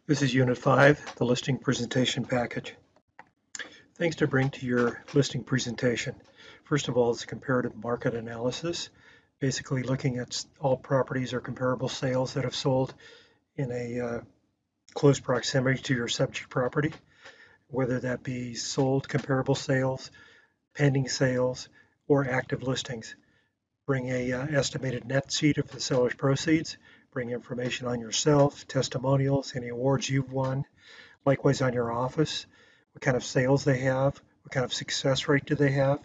This is Unit 5, the listing presentation package. Things to bring to your listing presentation. First of all, it's comparative market analysis, basically looking at all properties or comparable sales that have sold in a close proximity to your subject property, whether that be sold comparable sales, pending sales, or active listings. Bring a estimated net receipt of the seller's proceeds, bring information on yourself, testimonials, any awards you've won, likewise on your office, what kind of sales they have, what kind of success rate do they have,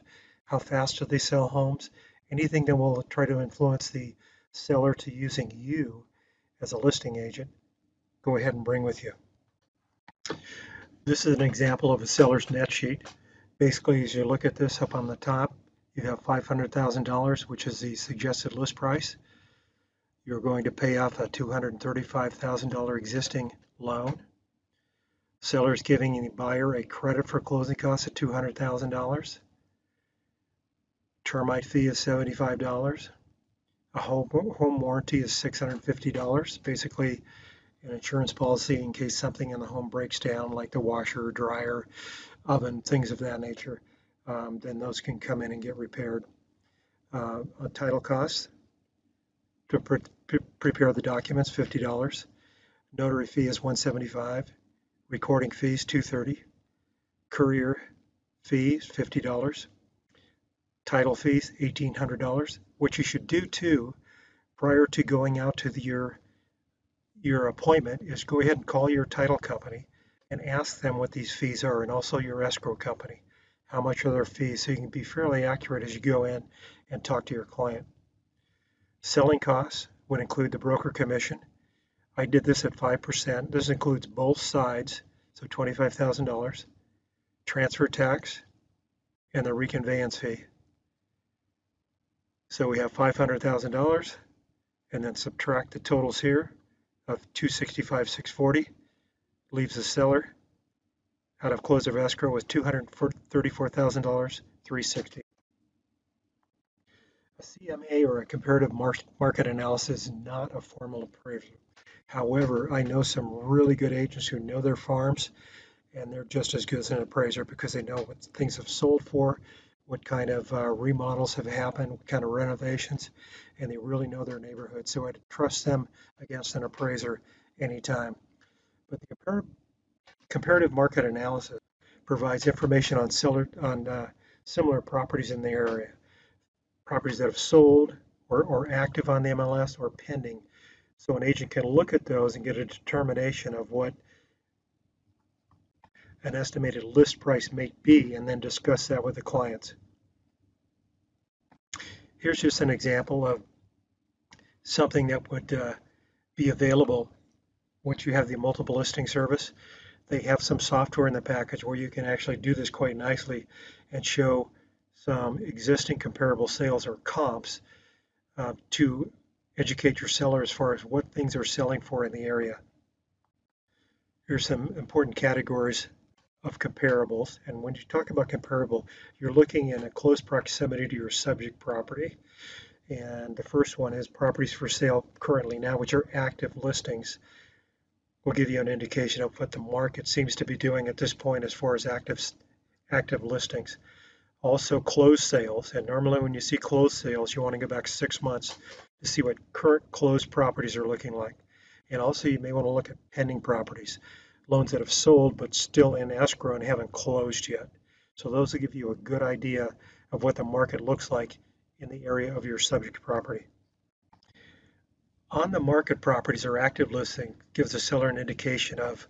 how fast do they sell homes, anything that will try to influence the seller to using you as a listing agent, go ahead and bring with you. This is an example of a seller's net sheet. Basically, as you look at this up on the top, you have $500,000, which is the suggested list price. You're going to pay off a $235,000 existing loan. Seller is giving the buyer a credit for closing costs of $200,000. Termite fee is $75. A home warranty is $650. Basically, an insurance policy in case something in the home breaks down, like the washer, dryer, oven, things of that nature. Then those can come in and get repaired. A title cost to prepare the documents, $50. Notary fee is $175. Recording fees, $230. Courier fees, $50. Title fees, $1,800. What you should do too, prior to going out to your appointment, is go ahead and call your title company and ask them what these fees are, and also your escrow company, how much are their fees, so you can be fairly accurate as you go in and talk to your client. Selling costs would include the broker commission. I did this at 5%. This includes both sides, so $25,000, transfer tax, and the reconveyance fee. So we have $500,000, and then subtract the totals here of $265,640, leaves the seller out of close of escrow with $234,000, $360. A CMA, or a comparative market analysis, is not a formal appraisal. However, I know some really good agents who know their farms, and they're just as good as an appraiser because they know what things have sold for, what kind of remodels have happened, what kind of renovations, and they really know their neighborhood. So I'd trust them against an appraiser anytime. But the comparative market analysis provides information on similar properties in the area, properties that have sold or active on the MLS or pending. So an agent can look at those and get a determination of what an estimated list price may be, and then discuss that with the clients. Here's just an example of something that would be available once you have the multiple listing service. They have some software in the package where you can actually do this quite nicely and show some existing comparable sales or comps to educate your seller as far as what things are selling for in the area. Here's some important categories of comparables. And when you talk about comparable, you're looking in a close proximity to your subject property. And the first one is properties for sale currently now, which are active listings. Will give you an indication of what the market seems to be doing at this point as far as active listings. Also closed sales, and normally when you see closed sales, you want to go back 6 months to see what current closed properties are looking like. And also you may want to look at pending properties, loans that have sold but still in escrow and haven't closed yet. So those will give you a good idea of what the market looks like in the area of your subject property. On the market properties or active listing gives the seller an indication of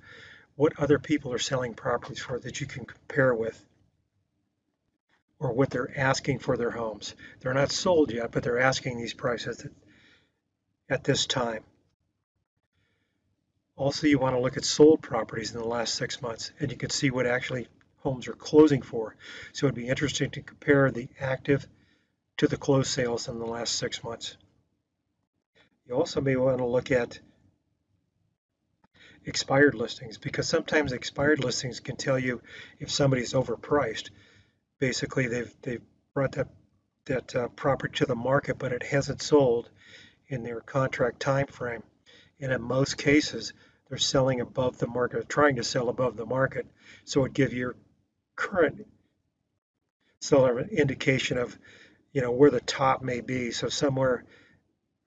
what other people are selling properties for that you can compare with, or what they're asking for their homes. They're not sold yet, but they're asking these prices at this time. Also, you want to look at sold properties in the last 6 months, and you can see what actually homes are closing for. So it'd be interesting to compare the active to the closed sales in the last 6 months. You also may want to look at expired listings, because sometimes expired listings can tell you if somebody's overpriced. Basically, they've brought that property to the market, but it hasn't sold in their contract time frame. And in most cases, they're selling above the market, or trying to sell above the market. So it give your current seller an indication of, where the top may be. So somewhere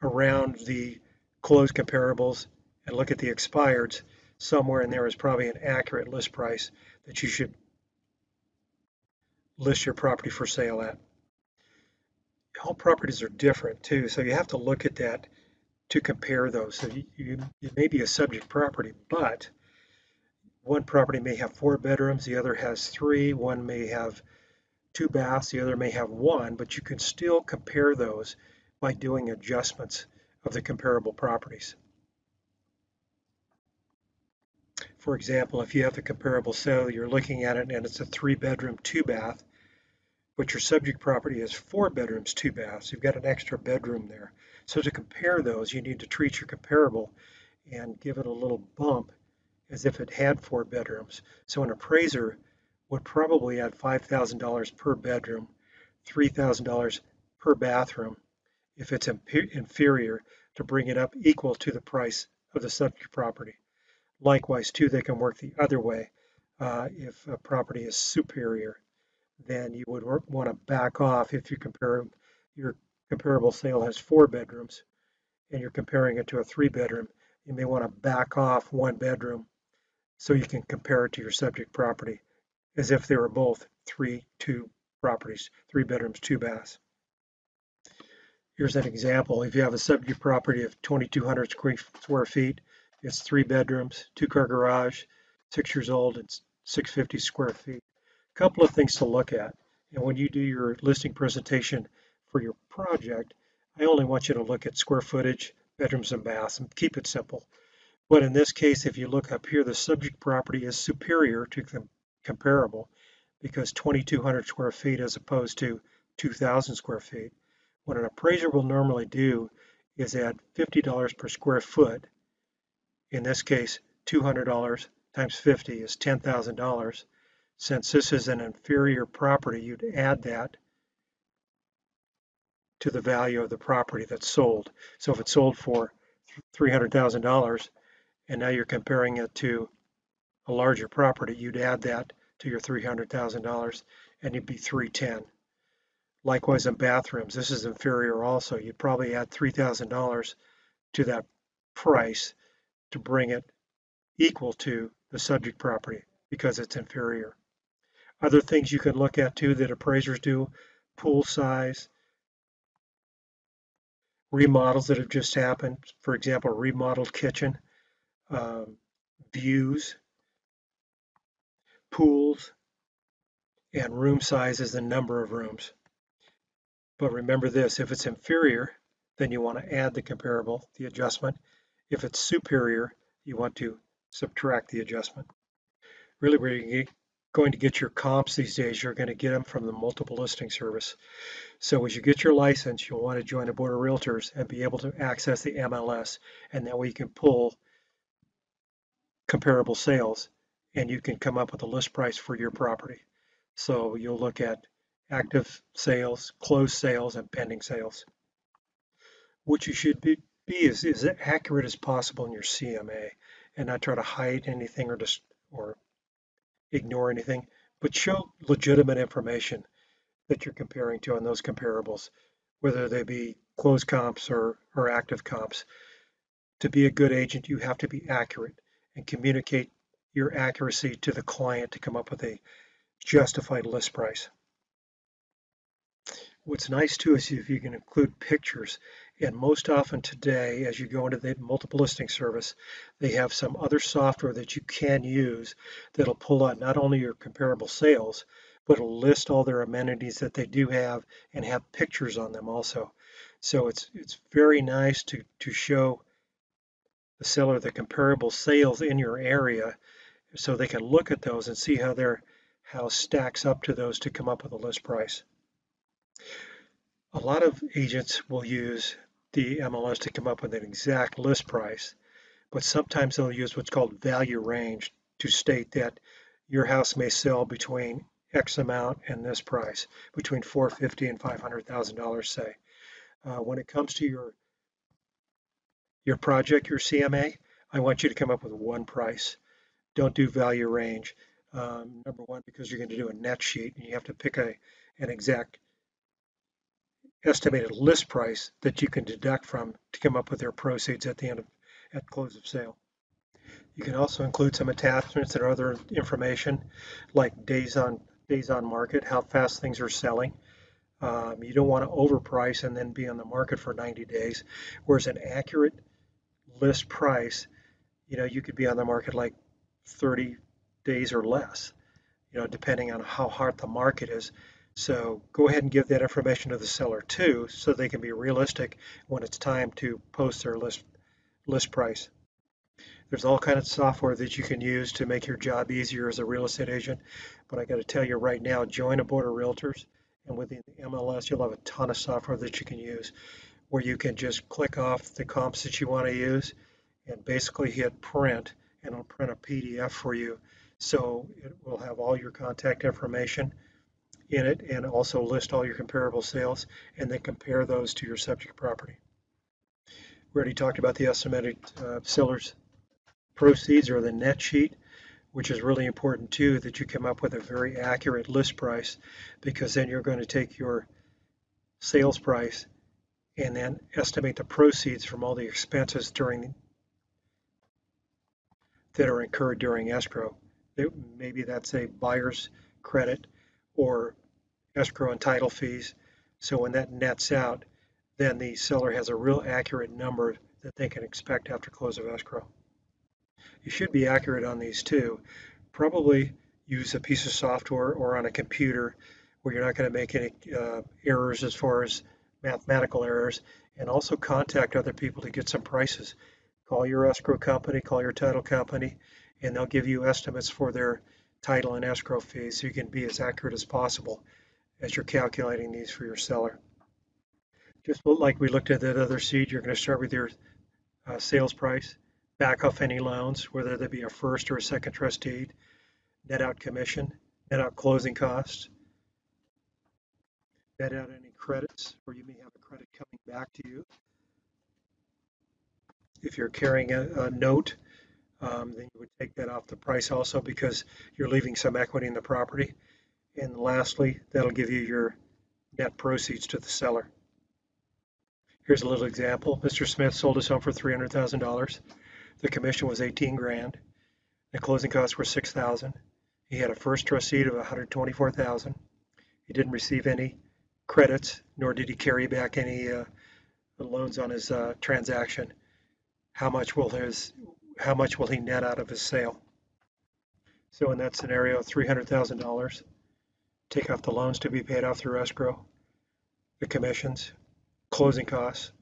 around the closed comparables and look at the expireds, somewhere in there is probably an accurate list price that you should list your property for sale at. All properties are different too, so you have to look at that to compare those. So it may be a subject property, but one property may have 4 bedrooms, the other has 3, one may have 2 baths, the other may have 1, but you can still compare those by doing adjustments of the comparable properties. For example, if you have the comparable sale, you're looking at it and it's a 3-bedroom, 2-bath, but your subject property is 4 bedrooms, 2 baths. You've got an extra bedroom there. So to compare those, you need to treat your comparable and give it a little bump as if it had 4 bedrooms. So an appraiser would probably add $5,000 per bedroom, $3,000 per bathroom if it's inferior, to bring it up equal to the price of the subject property. Likewise, too, they can work the other way. If a property is superior, then you would want to back off. If you compare, your comparable sale has 4 bedrooms and you're comparing it to a 3 bedroom, you may want to back off 1 bedroom so you can compare it to your subject property as if they were both 3-2 properties, 3 bedrooms, 2 baths. Here's an example. If you have a subject property of 2,200 square feet, it's 3 bedrooms, 2-car garage, 6 years old, it's 650 square feet. A couple of things to look at. And when you do your listing presentation for your project, I only want you to look at square footage, bedrooms and baths, and keep it simple. But in this case, if you look up here, the subject property is superior to comparable because 2,200 square feet as opposed to 2,000 square feet. What an appraiser will normally do is add $50 per square foot. In this case, $200 times 50 is $10,000. Since this is an inferior property, you'd add that to the value of the property that's sold. So if it's sold for $300,000 and now you're comparing it to a larger property, you'd add that to your $300,000 and you'd be $310,000. Likewise in bathrooms, this is inferior also. You'd probably add $3,000 to that price to bring it equal to the subject property because it's inferior. Other things you can look at too that appraisers do: pool size, remodels that have just happened, for example, a remodeled kitchen, views, pools, and room sizes, the number of rooms. But remember this, if it's inferior, then you want to add the comparable, the adjustment. If it's superior, you want to subtract the adjustment. Really, where you're going to get your comps these days, you're going to get them from the multiple listing service. So as you get your license, you'll want to join a board of realtors and be able to access the MLS, and that way you can pull comparable sales and you can come up with a list price for your property. So you'll look at active sales, closed sales, and pending sales. What you should be is as accurate as possible in your CMA and not try to hide anything or ignore anything, but show legitimate information that you're comparing to on those comparables, whether they be closed comps or active comps. To be a good agent, you have to be accurate and communicate your accuracy to the client to come up with a justified list price. What's nice too is if you can include pictures, and most often today, as you go into the multiple listing service, they have some other software that you can use that'll pull out not only your comparable sales, but it'll list all their amenities that they do have and have pictures on them also. So it's very nice to show the seller the comparable sales in your area so they can look at those and see how stacks up to those to come up with a list price. A lot of agents will use the MLS to come up with an exact list price, but sometimes they'll use what's called value range to state that your house may sell between X amount and this price, between $450,000 and $500,000, say. When it comes to your project, your CMA, I want you to come up with one price. Don't do value range. Number one, because you're going to do a net sheet and you have to pick an exact estimated list price that you can deduct from to come up with their proceeds at the end of at close of sale. You can also include some attachments and other information like days on market, how fast things are selling. You don't want to overprice and then be on the market for 90 days, whereas an accurate list price, you could be on the market like 30 days or less, depending on how hot the market is. So go ahead and give that information to the seller too, so they can be realistic when it's time to post their list price. There's all kinds of software that you can use to make your job easier as a real estate agent, but I got to tell you right now, join a board of realtors, and with the MLS, you'll have a ton of software that you can use, where you can just click off the comps that you want to use and basically hit print, and it'll print a PDF for you. So it will have all your contact information in it and also list all your comparable sales and then compare those to your subject property. We already talked about the estimated seller's proceeds or the net sheet, which is really important too, that you come up with a very accurate list price, because then you're going to take your sales price and then estimate the proceeds from all the expenses that are incurred during escrow. Maybe that's a buyer's credit or escrow and title fees. So when that nets out, then the seller has a real accurate number that they can expect after close of escrow. You should be accurate on these too. Probably use a piece of software or on a computer where you're not going to make any errors as far as mathematical errors, and also contact other people to get some prices. Call your escrow company, call your title company, and they'll give you estimates for their title and escrow fees, so you can be as accurate as possible as you're calculating these for your seller. Just like we looked at that other sheet, you're going to start with your sales price, back off any loans, whether they be a first or a second trust deed, net out commission, net out closing costs, net out any credits, or you may have a credit coming back to you. If you're carrying a note, then you would take that off the price also, because you're leaving some equity in the property. And lastly, that'll give you your net proceeds to the seller. Here's a little example. Mr. Smith sold his home for $300,000. The commission was 18 grand. The closing costs were 6,000. He had a first trust deed of 124,000. He didn't receive any credits, nor did he carry back any loans on his transaction. How much will he net out of his sale? So in that scenario, $300,000. Take off the loans to be paid off through escrow, the commissions, closing costs,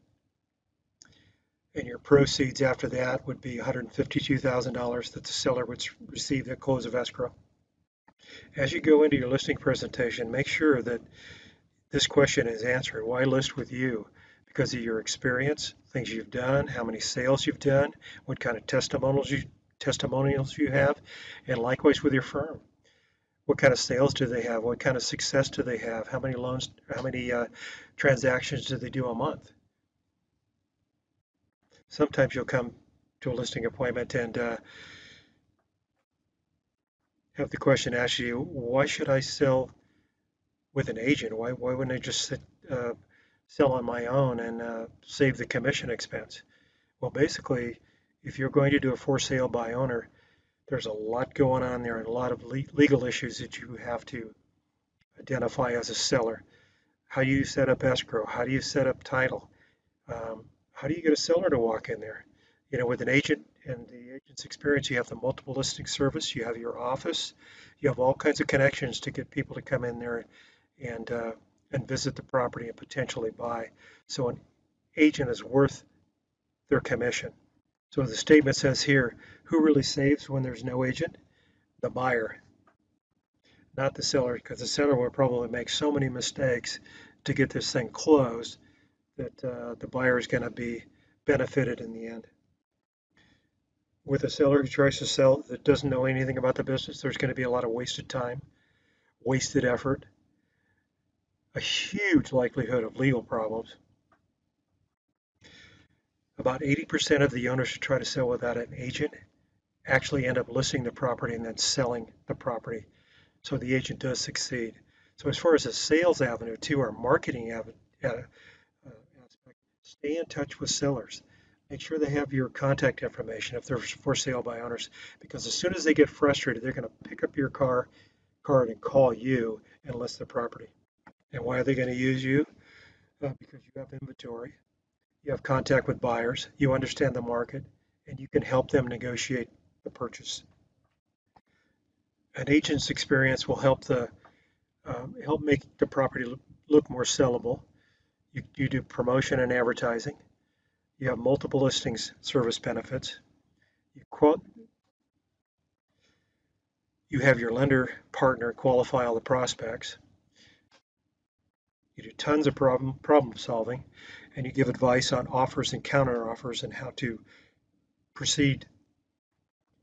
and your proceeds after that would be $152,000 that the seller would receive at close of escrow. As you go into your listing presentation, make sure that this question is answered. Why list with you? Because of your experience, things you've done, how many sales you've done, what kind of testimonials you have, and likewise with your firm. What kind of sales do they have? What kind of success do they have? How many loans, how many transactions do they do a month? Sometimes you'll come to a listing appointment and have the question asked you, why should I sell with an agent? Why wouldn't I just sell on my own and save the commission expense? Well, basically, if you're going to do a for sale by owner, there's a lot going on there and a lot of legal issues that you have to identify as a seller. How do you set up escrow? How do you set up title? How do you get a seller to walk in there? With an agent and the agent's experience, you have the multiple listing service, you have your office, you have all kinds of connections to get people to come in there and visit the property and potentially buy. So an agent is worth their commission. So the statement says here, who really saves when there's no agent? The buyer, not the seller, because the seller will probably make so many mistakes to get this thing closed that the buyer is going to be benefited in the end. With a seller who tries to sell that doesn't know anything about the business, there's going to be a lot of wasted time, wasted effort, a huge likelihood of legal problems. About 80% of the owners who try to sell without an agent actually end up listing the property and then selling the property. So the agent does succeed. So as far as a sales avenue too, or marketing aspect, stay in touch with sellers. Make sure they have your contact information if they're for sale by owners, because as soon as they get frustrated, they're going to pick up your card and call you and list the property. And why are they going to use you? Because you have inventory, you have contact with buyers, you understand the market, and you can help them negotiate the purchase. An agent's experience will help make the property look more sellable. You do promotion and advertising. You have multiple listings service benefits. You quote, you have your lender partner qualify all the prospects. You do tons of problem solving, and you give advice on offers and counter offers and how to proceed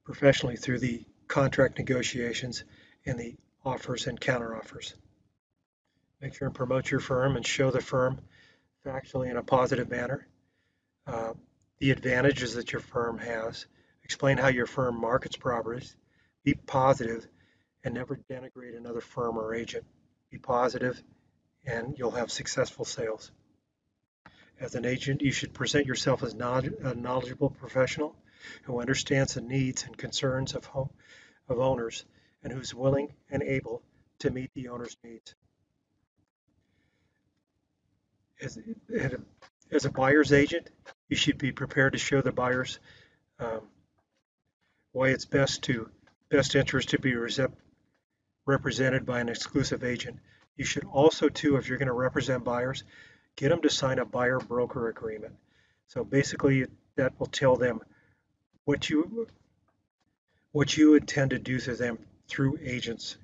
professionally through the contract negotiations and the offers and counter offers. Make sure and promote your firm and show the firm factually in a positive manner uh, the advantages that your firm has. Explain how your firm markets properties. Be positive and never denigrate another firm or agent. Be positive and you'll have successful sales. As an agent, you should present yourself as a knowledgeable professional who understands the needs and concerns of owners and who's willing and able to meet the owner's needs. As, as a buyer's agent, you should be prepared to show the buyers um, why it's best interest to be represented by an exclusive agent. You should also, too, if you're going to represent buyers, get them to sign a buyer broker agreement. So basically, that will tell them what you intend to do to them through agency,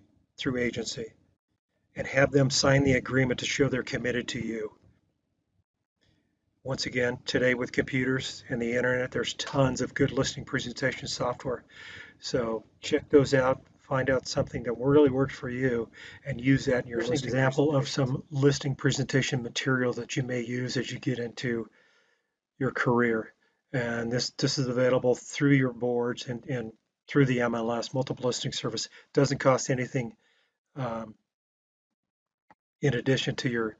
and have them sign the agreement to show they're committed to you. Once again, today with computers and the internet, there's tons of good listing presentation software. So check those out, find out something that really works for you, and use that in your listing. Here's an example of some listing presentation material that you may use as you get into your career. And this is available through your boards and through the MLS, multiple listing service. Doesn't cost anything in addition to your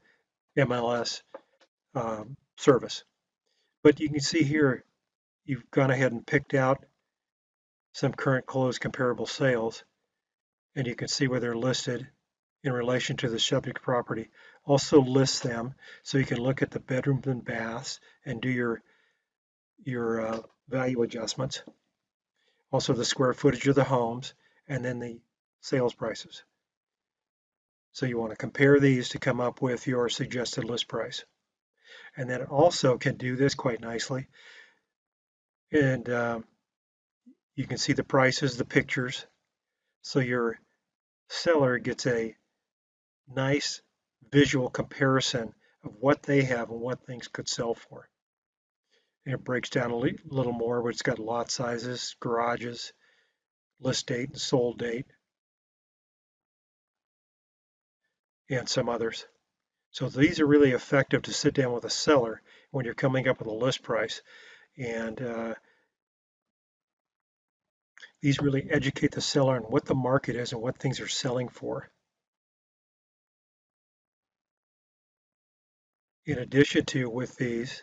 MLS service. But you can see here, you've gone ahead and picked out some current closed comparable sales, and you can see where they're listed in relation to the subject property. Also lists them so you can look at the bedrooms and baths and do your value adjustments. Also the square footage of the homes, and then the sales prices. So you want to compare these to come up with your suggested list price. And then it also can do this quite nicely. And you can see the prices, the pictures. So your seller gets a nice visual comparison of what they have and what things could sell for. And it breaks down a little more, but it's got lot sizes, garages, list date and sold date, and some others. So these are really effective to sit down with a seller when you're coming up with a list price. And these really educate the seller on what the market is and what things are selling for. In addition to with these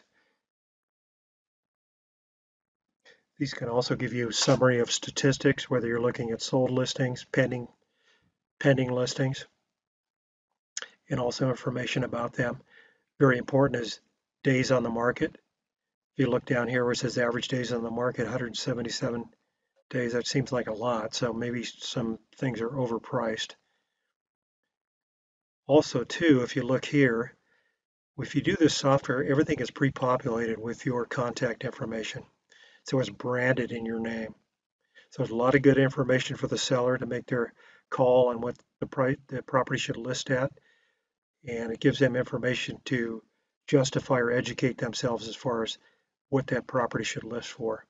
can also give you a summary of statistics, whether you're looking at sold listings, pending listings, and also information about them. Very important is days on the market. If you look down here where it says average days on the market, 177 days, that seems like a lot. So maybe some things are overpriced. Also too, if you look here, if you do this software, everything is pre-populated with your contact information. So it's branded in your name. So there's a lot of good information for the seller to make their call on what the property should list at. And it gives them information to justify or educate themselves as far as what that property should list for.